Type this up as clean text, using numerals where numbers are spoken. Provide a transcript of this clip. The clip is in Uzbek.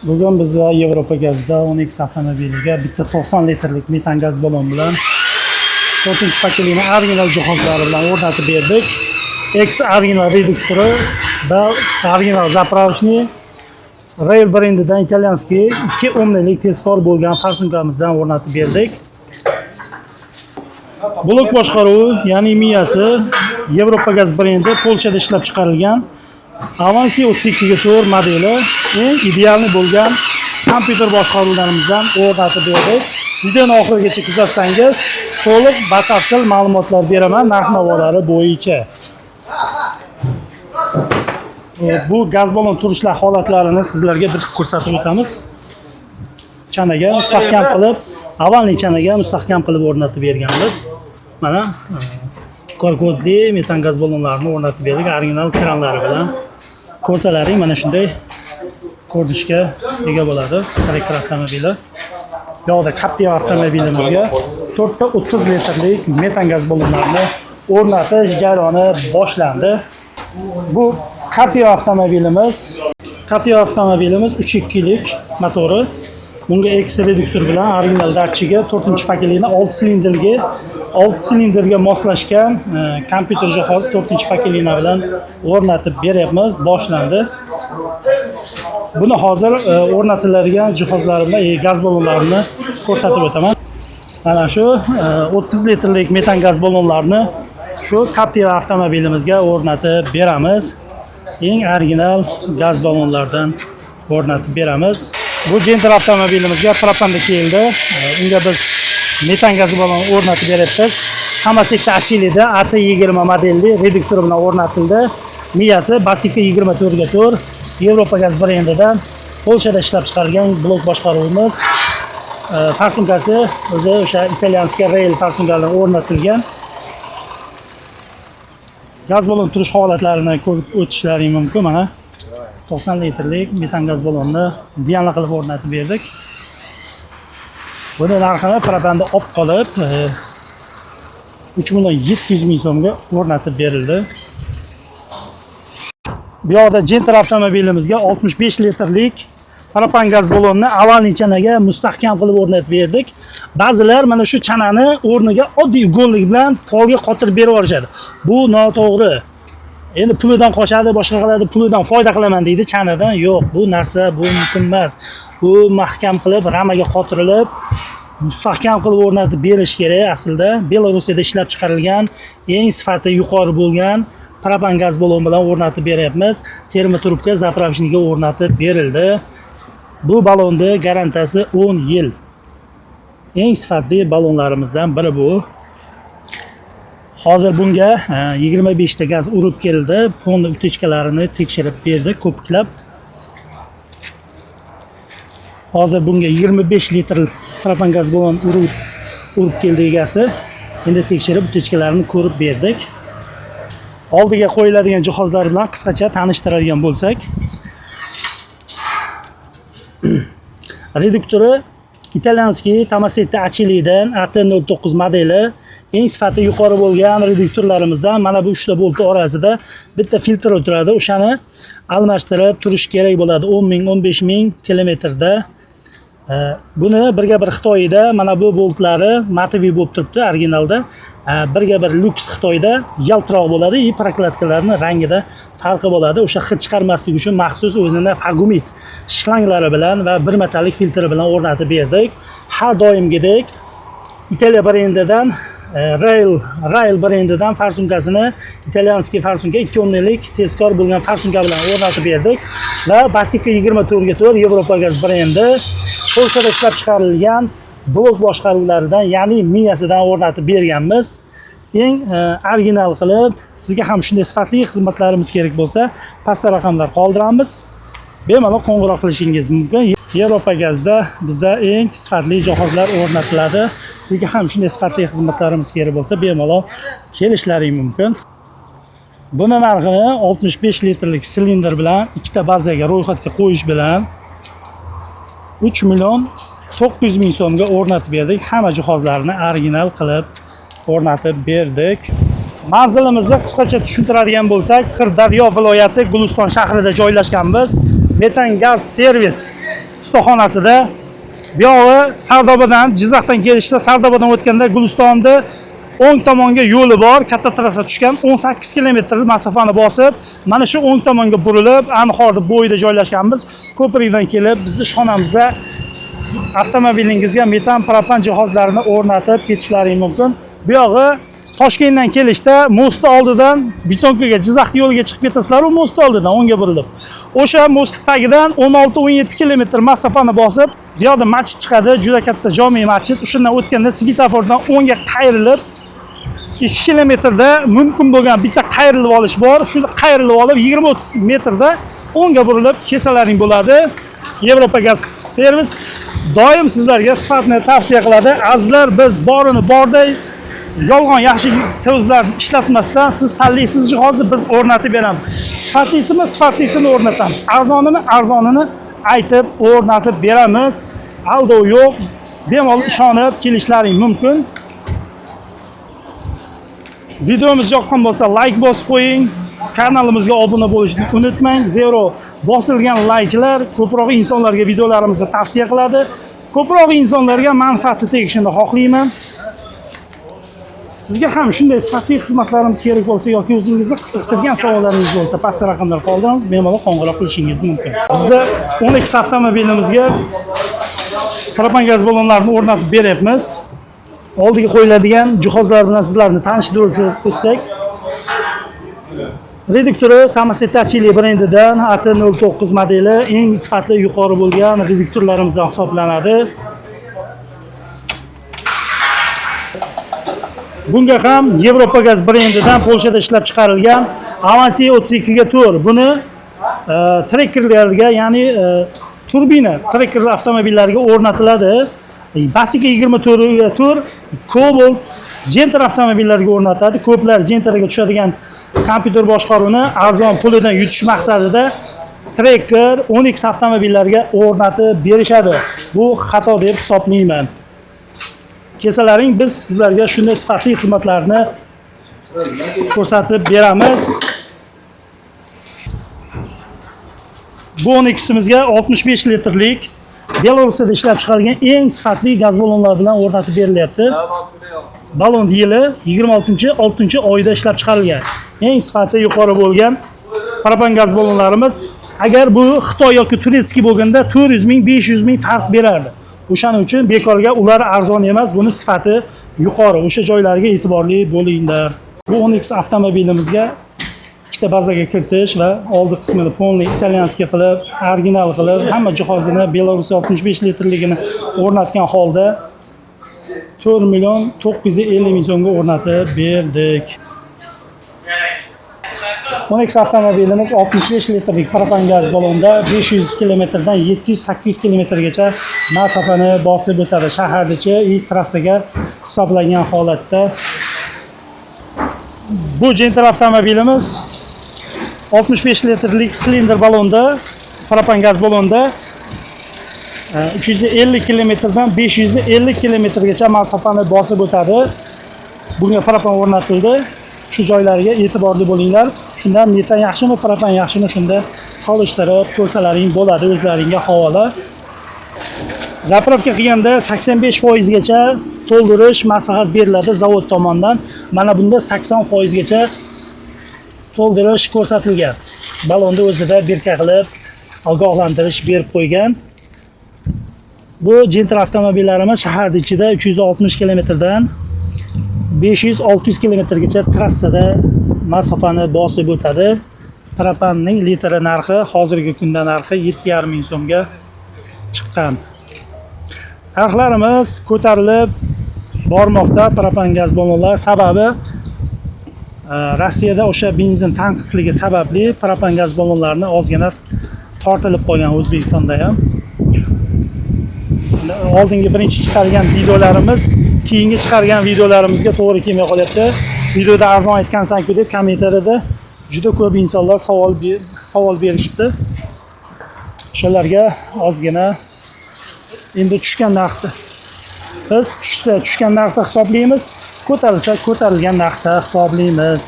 Bugun bizda Yevropa gazda 10X avtomobiliga bitta 90 litrlik metan gaz ballon bilan 4-paketli original jihozlari bilan o'rnatib berdik. X original reduktori va original zapravочный Rail brendidan italyanskiy 2 ohmlik tezkor bo'lgan farsunkamizdan o'rnatib berdik. Blok boshqaruvi, ya'ni miyasi Yevropa gaz brendi Polshada ishlab chiqarilgan Avansi 32/4 modeli eng idealni bo'lgan kompyuter boshqaruvlarimizdan o'rnatib berdik. Videoni oxirigacha kuzatsangiz, to'liq batafsil ma'lumotlar beraman narx-navolari bo'yicha. Bu gaz ballon turishlar holatlarini sizlarga bir ko'rsatib o'tamiz. Chanaga mustahkam qilib, avvalgi chanaga mustahkam qilib o'rnatib berganmiz. Mana korkodli metan gaz ballonlarini o'rnatib berdik original kranlari bilan. Ko'rsalaring mana shunday ko'rinishga ega bo'ladi. Tracker avtomobili. Bu yoqda Captiva avtomobilimizga 4 ta 30 litrlik metan gaz ballonlarini o'rnatish jarayoni boshlandi. Bu Captiva avtomobilimiz 3.2 lik motori. Bunga X reduktor bilan original datchiga 4-paketli 6 silindrga moslashgan kompyuter jihozi 4-paketli bilan o'rnatib beryapmiz. Boshlandi. Buni hozir o'rnatiladigan jihozlar bilan gaz ballonlarini ko'rsatib o'taman. Mana shu 30 litrlik metan gaz ballonlarini shu Captiva avtomobilimizga o'rnatib beramiz. Eng original gaz ballonlardan o'rnatib beramiz. Bu Gentle avtomobilimizga propanda keldi. Unga biz metan gaz ballon o'rnatib beryapmiz. Hammasi Achilida AT20 modelli reduktor bilan o'rnatildi. Miyasi Basika 24/4 Yevropa gaz brendidan Polshada ishlab chiqarilgan blok boshqaruvimiz. Farsunkasi o'zi o'sha italyanskiy rail farsunkalar o'rnatilgan. Gaz ballon turish holatlarini ko'rib o'tishlaring mumkin. Mana 90 litrlik metan gaz ballonni dianla qilib o'rnatib berdik. Buni narxini propanda olib qolib 3.700.000 so'mga o'rnatib berildi. Bu yoqda Gentle avtomobilimizga 65 litrlik propan gaz ballonni avvalgi chanaga mustahkam qilib o'rnatib berdik. Ba'zilar mana shu chanani o'rniga oddiy ugonlik bilan polga qotirib berib yuborishadi. Bu noto'g'ri. Endi pulidan qochadi, boshqa qiladi, pulidan foyda qilaman deydi, chanadan yo'q. Bu narsa bu mumkin emas. Bu mahkam qilib, ramaga qotirilib, mustahkam qilib o'rnatib berish kerak. Aslida Belarusda ishlab chiqarilgan eng sifati yuqori bo'lgan propan gaz ballon bilan o'rnatib beryapmiz. Termotrubka zapravочныйga o'rnatib berildi. Bu ballonni garantiyasi 10 yil. Eng sifatli ballonlarimizdan biri bu. Hozir bunga 25 ta gaz urib keldi. Ponni utechkalarini tekshirib berdi ko'piklab. Hozir bunga 25 litr propan gaz ballon urib keldi egasi. Endi tekshirib utechkalarini ko'rib berdik. Oldiga qo'yiladigan jihozlar bilan qisqacha tanishtiradigan bo'lsak, reduktori italyanskiy Tomasetta Achilidan AT09 modeli eng sifati yuqori bo'lgan reduktorlarimizdan mana bu 3 ta bolt orasida bitta filtr o'tiradi. O'shani almashtirib turish kerak bo'ladi 10.000-15.000 kilometrda. Buni birga bir Xitoyda mana bu boltlari Mativi bo'lib turibdi originalda. Birga bir Lux Xitoyda yaltiroq bo'ladi, и prokladkalarning rangida farqi bo'ladi. O'sha hid chiqarmaslik uchun maxsus o'zini fagumit shlanglari bilan va bir metallik filtri bilan o'rnatib berdik. Har doimgidek Italiya brendidan Rail brendidan farsunkasini italyanskiy farsunka 2 ohmlik tezkor bo'lgan farsunka bilan o'rnatib berdik va Basika 24/4 Yevropa gaz brendi Polshada ishlab chiqarilgan blok boshqaruvlaridan, ya'ni miyasidan o'rnatib berganmiz. Eng original qilib, sizga ham shunday sifatli xizmatlarimiz kerak bo'lsa, pastda raqamlar qoldiramiz. Bemalol qo'ng'iroq qilishingiz mumkin. Yevropa gazda bizda eng sifatli jihozlar o'rnatiladi. Sizga ham shunday sifatli xizmatlarimiz kerak bo'lsa, bemalol kelishlaring mumkin. Buni narxini 65 litrlik silindr bilan ikkita bazaga ro'yxatga qo'yish bilan 3.900.000 so'mga o'rnatib berdik. Hamma jihozlarni original qilib o'rnatib berdik. Manzilimizni qisqacha tushuntiradigan bo'lsak, Sirdaryo viloyati Guliston shahrida joylashganmiz. Metan gaz servis ustaxonasida. Bu yog'i Sardobadan, Jizzaxdan kelishda Sardobadan o'tganda Gulistonni o'ng tomonga yo'li bor, katta trassa tushgan 18 kilometr masofani bosib, mana shu o'ng tomonga burilib, Anhorni bo'yida joylashganmiz. Ko'prikdan kelib, bizning ishxonamizda avtomobilingizga metan propan jihozlarini o'rnatib ketishlaring mumkin. Bu yog'i Toshkentdan kelishda mostni oldidan Betonkaga Jizzax yo'liga chiqib ketasizlar, u mostni oldidan o'ngga burilib. O'sha most tagidan 16-17 kilometr masofani bosib, bu yoqda masjid chiqadi, juda katta jome masjid. O'shandan o'tganda svetofordan o'ngga qayrilib 2 kilometrda mumkin bo'lgan bitta qayrilib olish bor. Shuni qayrilib olib 20-30 metrda o'ngga burilib kesalaring bo'ladi. Yevropa gaz servis doim sizlarga sifatni tavsiya qiladi. Azizlar, biz borini borday yolg'on yaxshi so'zlarni ishlatmasdan siz tanlaysiz jihozni biz o'rnatib beramiz. Sifatlisini o'rnatamiz. Arzonini aytib o'rnatib beramiz. Aldov yo'q. Bemalol ishonib kelishlaring mumkin. Videomiz yoqqan bo'lsa like bosib qo'ying. Kanalimizga obuna bo'lishni unutmang. Zero bosilgan likelar ko'proq insonlarga videolarimizni tavsiya qiladi. Ko'proq insonlarga manfaati tegishini xohlayman. Sizga ham shunday sifatli xizmatlarimiz kerak bo'lsa yoki o'zingizni qiziqtirgan savollaringiz bo'lsa, pastda raqamlar qoldiramiz, bemalol qo'ng'iroq qilishingiz mumkin. Bizda 12 avtomobilimizga propan gaz ballonlarini o'rnatib beryapmiz. Oldiga qo'yiladigan jihozlar bilan sizlarni tanishtirib o'tsak, reduktori Tamaseti Achille brendidan AT09 modeli eng sifatli yuqori bo'lgan reduktorlarimizdan hisoblanadi. Bunga ham Yevropa gaz brendidan Polshada ishlab chiqarilgan Avansi 32 ga tur. Buni trekkerlarga, ya'ni turbina trekkerli avtomobillarga o'rnatiladi. Basika 24 ga tur Cobalt Gentra avtomobillarga o'rnatadi. Ko'plar Gentraga tushadigan kompyuter boshqaruvni arzon pulidan yutish maqsadida trekker 12 avtomobillarga o'rnatib berishadi. Bu xato deb hisoblayman. Kesalaring, biz sizlarga shunday sifatli xizmatlarni ko'rsatib beramiz. Bu 12simizga 65 litrlik Belarusda ishlab chiqarilgan eng sifatli gaz ballonlar bilan o'rnatib berilyapti. Ballon yili 26-oyda ishlab chiqarilgan. Eng sifati yuqori bo'lgan propan gaz ballonlarimiz. Agar bu Xitoy yoki turetskiy bo'lganda 400 ming, 500 ming farq berardi. O'shaning uchun bekorga ular arzon emas, buni sifati yuqori. O'sha joylarga e'tiborli bo'linglar. Bu 12 avtomobilimizga ikkita bazaga kiritish va oldi qismini polniy italyanskiy qilib, original qilib, hamma jihozini Belarus 65 litrligini o'rnatgan holda 4.950.000 so'mga o'rnatib berdik. 12 avtomobilimiz 65 litrlik propan gaz ballonda 500 kilometrdan 700-800 kilometrgacha masofani bosib o'tadi. Shahargacha trassaga hisoblangan holatda. Bu Gentra avtomobilimiz 65 litrlik silindr ballonda, propan gaz ballonda 350 kilometrdan 550 kilometrgacha masofani bosib o'tadi. Bunga propan o'rnatildi. Shu joylariga e'tiborli bo'linglar. Shundan metan yaxshimi, propan yaxshimi, shunda solishtirib ko'rsalaring bo'ladi, o'zlaringga havola. Zapravka qilganda 85% gacha to'ldirish maslahat beriladi zavod tomonidan. Mana bunda 80% gacha to'ldirish ko'rsatilgan. Ballonda o'zida birka qilib ogohlantirish berib qo'ygan. Bu Gentra avtomobillarimiz shaharda ichida 360 kilometrdan 500-600 kilometrgacha trassada masofani bosib o'tadi. Propanning litri narxi hozirgi kunda narxi 7,5 ming so'mga chiqqan. Narxlarimiz ko'tarilib bormoqda propan gaz ballonlar sababi Rossiyada o'sha benzin tanqisligi sababli propan gaz ballonlarini ozgina tortilib qolgan O'zbekistonda ham. Oldingi birinchi chiqargan videolarimiz keyingi chiqargan videolarimizga to'g'ri kelmay qolyapti. Videoda arzon aytgansan-ku deb kommentariyada juda ko'p insonlar savol berishibdi. O'shalarga ozgina endi tushgan narxda biz tushsa tushgan narxda hisoblaymiz, ko'tarilsa ko'tarilgan narxda hisoblaymiz.